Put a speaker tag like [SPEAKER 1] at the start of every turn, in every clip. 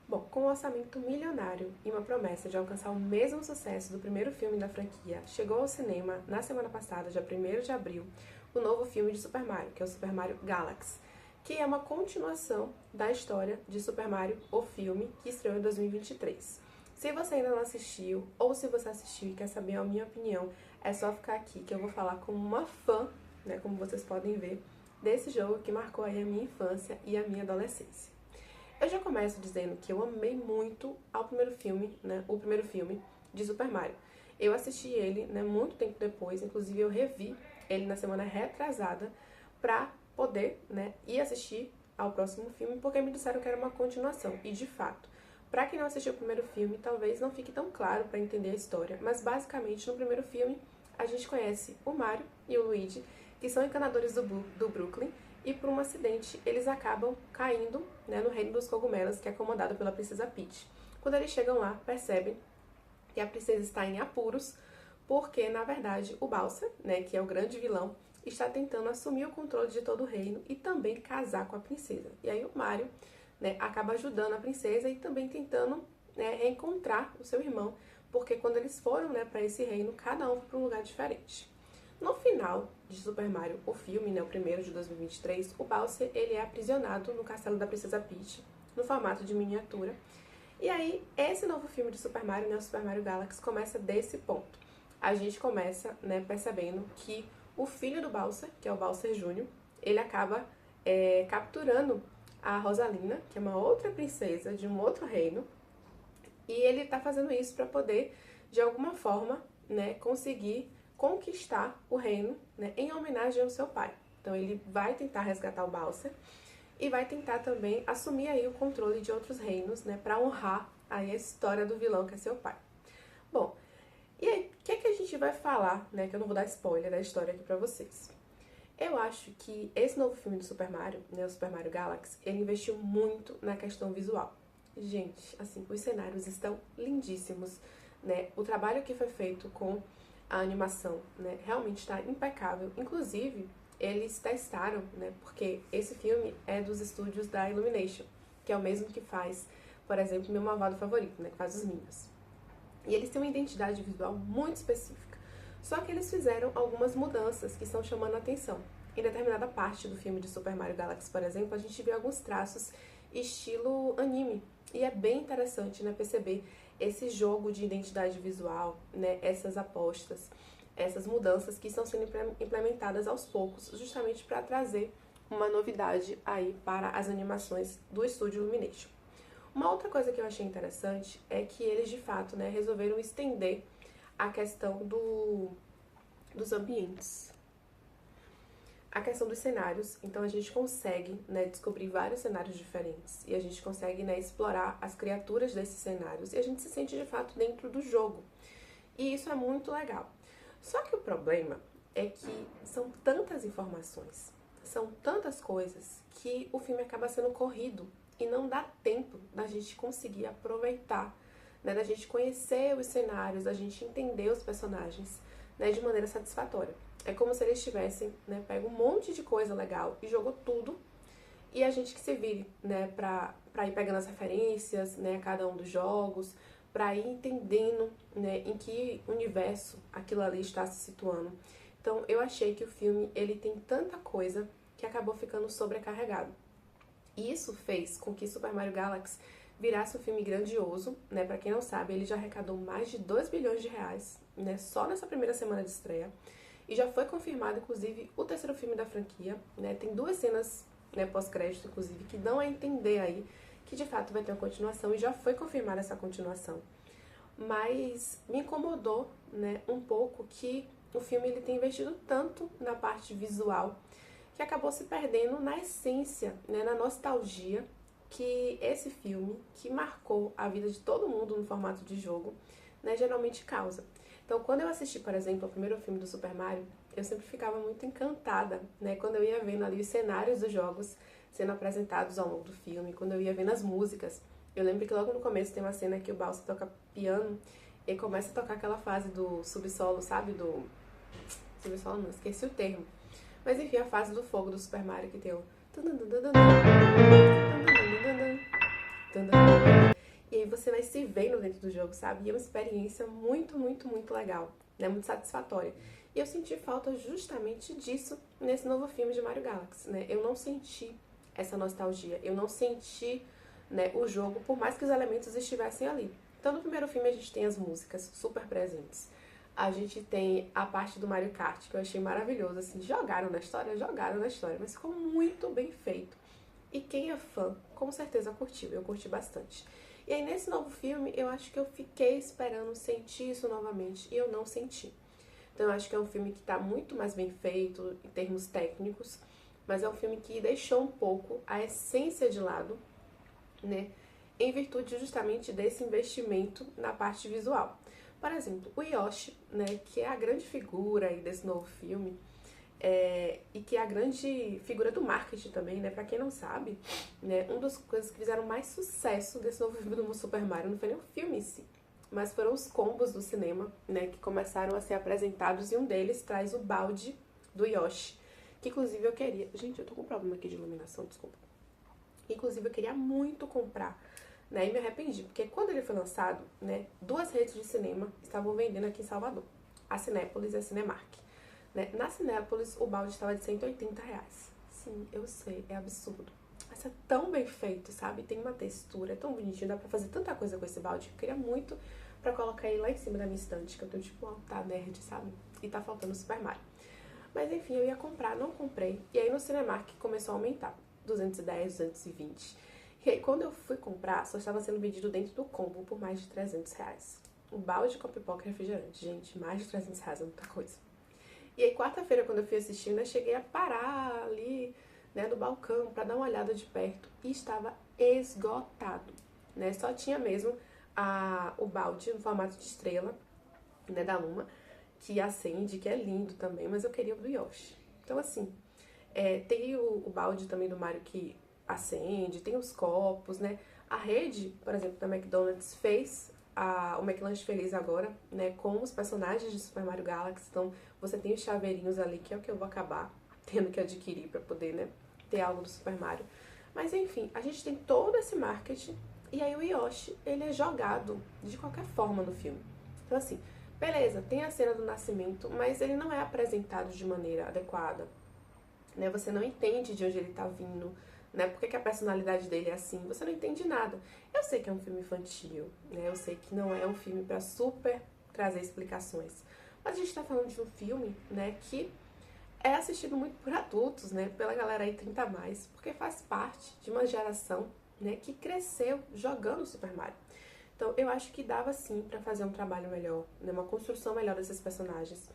[SPEAKER 1] Bom, com um orçamento milionário e uma promessa de alcançar o mesmo sucesso do primeiro filme da franquia, chegou ao cinema na semana passada, dia 1º de abril, o novo filme de Super Mario, que é o Super Mario Galaxy, que é uma continuação da história de Super Mario, o filme, que estreou em 2023. Se você ainda não assistiu, ou se você assistiu e quer saber a minha opinião, é só ficar aqui que eu vou falar como uma fã, né, como vocês podem ver, desse jogo que marcou aí a minha infância e a minha adolescência. Eu já começo dizendo que eu amei muito ao primeiro filme, né, o primeiro filme de Super Mario. Eu assisti ele, né, muito tempo depois, inclusive eu revi ele na semana retrasada pra poder, né, ir assistir ao próximo filme, porque me disseram que era uma continuação. E de fato, pra quem não assistiu o primeiro filme, talvez não fique tão claro pra entender a história, mas basicamente no primeiro filme a gente conhece o Mario e o Luigi, que são encanadores do Brooklyn, e por um acidente eles acabam caindo, né, no reino dos cogumelos, que é comandado pela princesa Peach. Quando eles chegam lá, percebem que a princesa está em apuros, porque na verdade o Bowser, né, que é o grande vilão, está tentando assumir o controle de todo o reino e também casar com a princesa. E aí o Mario, né, acaba ajudando a princesa e também tentando, né, reencontrar o seu irmão, porque quando eles foram, né, para esse reino, cada um foi para um lugar diferente. No final de Super Mario, o filme, né, o primeiro de 2023, o Bowser ele é aprisionado no castelo da princesa Peach, no formato de miniatura. E aí, esse novo filme de Super Mario, né, o Super Mario Galaxy, começa desse ponto. A gente começa, né, percebendo que o filho do Bowser, que é o Bowser Jr., ele acaba capturando a Rosalina, que é uma outra princesa de um outro reino, e ele tá fazendo isso para poder, de alguma forma, né, conseguir conquistar o reino, né, em homenagem ao seu pai. Então ele vai tentar resgatar o Bowser e vai tentar também assumir aí o controle de outros reinos, né, para honrar aí a história do vilão que é seu pai. Bom, e aí, o que é que a gente vai falar, né, que eu não vou dar spoiler da história aqui pra vocês. Eu acho que esse novo filme do Super Mario, né, o Super Mario Galaxy, ele investiu muito na questão visual. Gente, assim, os cenários estão lindíssimos, né, o trabalho que foi feito com a animação, né, realmente está impecável. Inclusive, eles testaram, né, porque esse filme é dos estúdios da Illumination, que é o mesmo que faz, por exemplo, meu malvado favorito, né, que faz os Minions. E eles têm uma identidade visual muito específica. Só que eles fizeram algumas mudanças que estão chamando a atenção. Em determinada parte do filme de Super Mario Galaxy, por exemplo, a gente vê alguns traços estilo anime. E é bem interessante, né, perceber esse jogo de identidade visual, né, essas apostas, essas mudanças que estão sendo implementadas aos poucos, justamente para trazer uma novidade aí para as animações do estúdio Illumination. Uma outra coisa que eu achei interessante é que eles, de fato, né, resolveram estender a questão dos ambientes, a questão dos cenários. Então a gente consegue, né, descobrir vários cenários diferentes e a gente consegue, né, explorar as criaturas desses cenários e a gente se sente de fato dentro do jogo. E isso é muito legal. Só que o problema é que são tantas informações, são tantas coisas que o filme acaba sendo corrido e não dá tempo da gente conseguir aproveitar, né, da gente conhecer os cenários, da gente entender os personagens, né, de maneira satisfatória. É como se eles tivessem, né, pego um monte de coisa legal e jogou tudo, e a gente que se vire, né, pra ir pegando as referências, né, cada um dos jogos, pra ir entendendo, né, em que universo aquilo ali está se situando. Então eu achei que o filme, ele tem tanta coisa que acabou ficando sobrecarregado. E isso fez com que Super Mario Galaxy virasse um filme grandioso, né? Pra quem não sabe, ele já arrecadou mais de 2 bilhões de reais, né? Só nessa primeira semana de estreia. E já foi confirmado, inclusive, o terceiro filme da franquia, né? Tem 2 cenas, né, pós-crédito, inclusive, que dão a entender aí que de fato vai ter uma continuação. E já foi confirmada essa continuação. Mas me incomodou, né, um pouco que o filme ele tem investido tanto na parte visual que acabou se perdendo na essência, né, na nostalgia que esse filme, que marcou a vida de todo mundo no formato de jogo, né, geralmente causa. Então, quando eu assisti, por exemplo, o primeiro filme do Super Mario, eu sempre ficava muito encantada, né, quando eu ia vendo ali os cenários dos jogos sendo apresentados ao longo do filme, quando eu ia vendo as músicas. Eu lembro que logo no começo tem uma cena que o Bowser toca piano e começa a tocar aquela fase do subsolo, sabe? Do subsolo não, esqueci o termo. Mas enfim, a fase do fogo do Super Mario que tem o... você vai se vendo dentro do jogo, sabe? E é uma experiência muito, muito, muito legal, né? Muito satisfatória. E eu senti falta justamente disso nesse novo filme de Mario Galaxy, né? Eu não senti essa nostalgia, eu não senti, né, o jogo, por mais que os elementos estivessem ali. Então, no primeiro filme a gente tem as músicas super presentes. A gente tem a parte do Mario Kart, que eu achei maravilhoso, assim, jogaram na história, mas ficou muito bem feito. E quem é fã, com certeza curtiu, eu curti bastante. E aí, nesse novo filme, eu acho que eu fiquei esperando sentir isso novamente, e eu não senti. Então, eu acho que é um filme que tá muito mais bem feito, em termos técnicos, mas é um filme que deixou um pouco a essência de lado, né, em virtude justamente desse investimento na parte visual. Por exemplo, o Yoshi, né, que é a grande figura aí desse novo filme, e que é a grande figura do marketing também, né, pra quem não sabe, né, uma das coisas que fizeram mais sucesso desse novo filme do Super Mario não foi nem o filme em si, mas foram os combos do cinema, né, que começaram a ser apresentados, e um deles traz o balde do Yoshi, que inclusive eu queria... Gente, eu tô com um problema aqui de iluminação, desculpa. Inclusive eu queria muito comprar, né, e me arrependi, porque quando ele foi lançado, né, 2 redes de cinema estavam vendendo aqui em Salvador, a Cinépolis e a Cinemark. Né? Na Cinépolis o balde estava de R$180. Sim, eu sei, é absurdo. Mas é tão bem feito, sabe? Tem uma textura, é tão bonitinho, dá pra fazer tanta coisa com esse balde. Eu queria muito pra colocar ele lá em cima da minha estante, que eu tenho tipo um altar nerd, sabe? E tá faltando o Super Mario. Mas enfim, eu ia comprar, não comprei. E aí no Cinemark começou a aumentar. 210, 220. E aí quando eu fui comprar, só estava sendo vendido dentro do combo por mais de R$300. Um balde com pipoca e refrigerante. Gente, mais de R$300 é muita coisa. E aí quarta-feira, quando eu fui assistir, eu cheguei a parar ali, né, no balcão pra dar uma olhada de perto. E estava esgotado, né? Só tinha mesmo o balde no formato de estrela, né, da Luma, que acende, que é lindo também, mas eu queria o do Yoshi. Então, assim, tem o balde também do Mario que acende, tem os copos, né? A rede, por exemplo, da McDonald's fez o McLanche Feliz agora, né, com os personagens de Super Mario Galaxy. Então, você tem os chaveirinhos ali, que é o que eu vou acabar tendo que adquirir pra poder, né, ter algo do Super Mario. Mas, enfim, a gente tem todo esse marketing, e aí o Yoshi, ele é jogado de qualquer forma no filme. Então, assim, beleza, tem a cena do nascimento, mas ele não é apresentado de maneira adequada, né? Você não entende de onde ele tá vindo, né? Por que a personalidade dele é assim? Você não entende nada. Eu sei que é um filme infantil, né? Eu sei que não é um filme pra super trazer explicações. Mas a gente tá falando de um filme, né, que é assistido muito por adultos, né? Pela galera aí 30 a mais, porque faz parte de uma geração, né, que cresceu jogando Super Mario. Então, eu acho que dava sim pra fazer um trabalho melhor, né, uma construção melhor desses personagens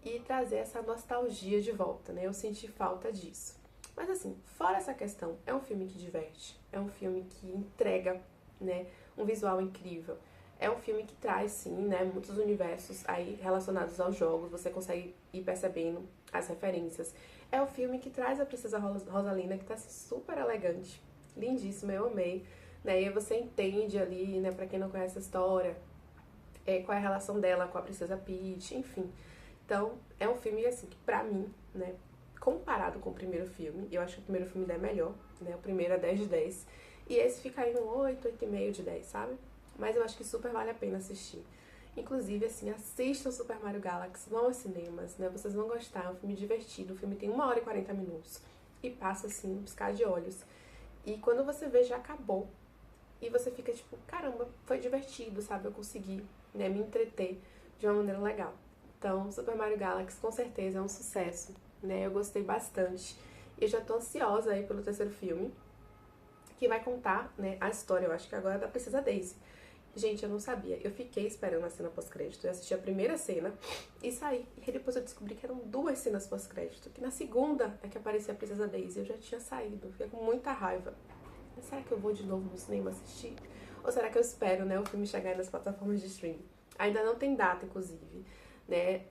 [SPEAKER 1] e trazer essa nostalgia de volta, né? Eu senti falta disso. Mas assim, fora essa questão, é um filme que diverte, é um filme que entrega, né, um visual incrível. É um filme que traz, sim, né, muitos universos aí relacionados aos jogos, você consegue ir percebendo as referências. É um filme que traz a Princesa Rosalina, que tá super elegante, lindíssima, eu amei. Né, e aí você entende ali, né, pra quem não conhece a história, qual é a relação dela com a Princesa Peach, enfim. Então, é um filme, assim, que pra mim, né, comparado com o primeiro filme, eu acho que o primeiro filme é melhor, né, o primeiro é 10 de 10, e esse fica aí um 8, 8,5 de 10, sabe? Mas eu acho que super vale a pena assistir. Inclusive, assim, assistam Super Mario Galaxy, vão aos cinemas, né, vocês vão gostar, é um filme divertido, o filme tem 1 hora e 40 minutos, e passa, assim, um piscar de olhos. E quando você vê, já acabou. E você fica tipo, caramba, foi divertido, sabe? Eu consegui, né, me entreter de uma maneira legal. Então, Super Mario Galaxy com certeza é um sucesso, né? Eu gostei bastante. E eu já tô ansiosa aí pelo terceiro filme, que vai contar, né, a história, eu acho que agora é da Princesa Daisy. Gente, eu não sabia. Eu fiquei esperando a cena pós-crédito. Eu assisti a primeira cena e saí. E aí depois eu descobri que eram 2 cenas pós-crédito. Que na segunda é que aparecia a Princesa Daisy. Eu já tinha saído. Fiquei com muita raiva. Mas será que eu vou de novo no cinema assistir? Ou será que eu espero, né, o filme chegar nas plataformas de streaming? Ainda não tem data, inclusive. Né?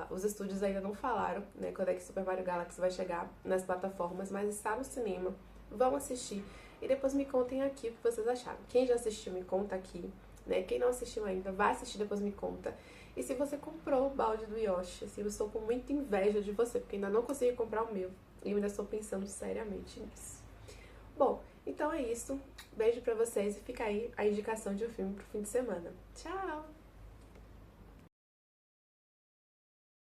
[SPEAKER 1] Os estúdios ainda não falaram, né, quando é que Super Mario Galaxy vai chegar nas plataformas, mas está no cinema. Vão assistir. E depois me contem aqui o que vocês acharam. Quem já assistiu, me conta aqui. Né? Quem não assistiu ainda, vai assistir, depois me conta. E se você comprou o balde do Yoshi, assim, eu estou com muita inveja de você, porque ainda não consegui comprar o meu. E eu ainda estou pensando seriamente nisso. Bom, Então é isso. Beijo pra vocês e fica aí a indicação de um filme pro fim de semana. Tchau!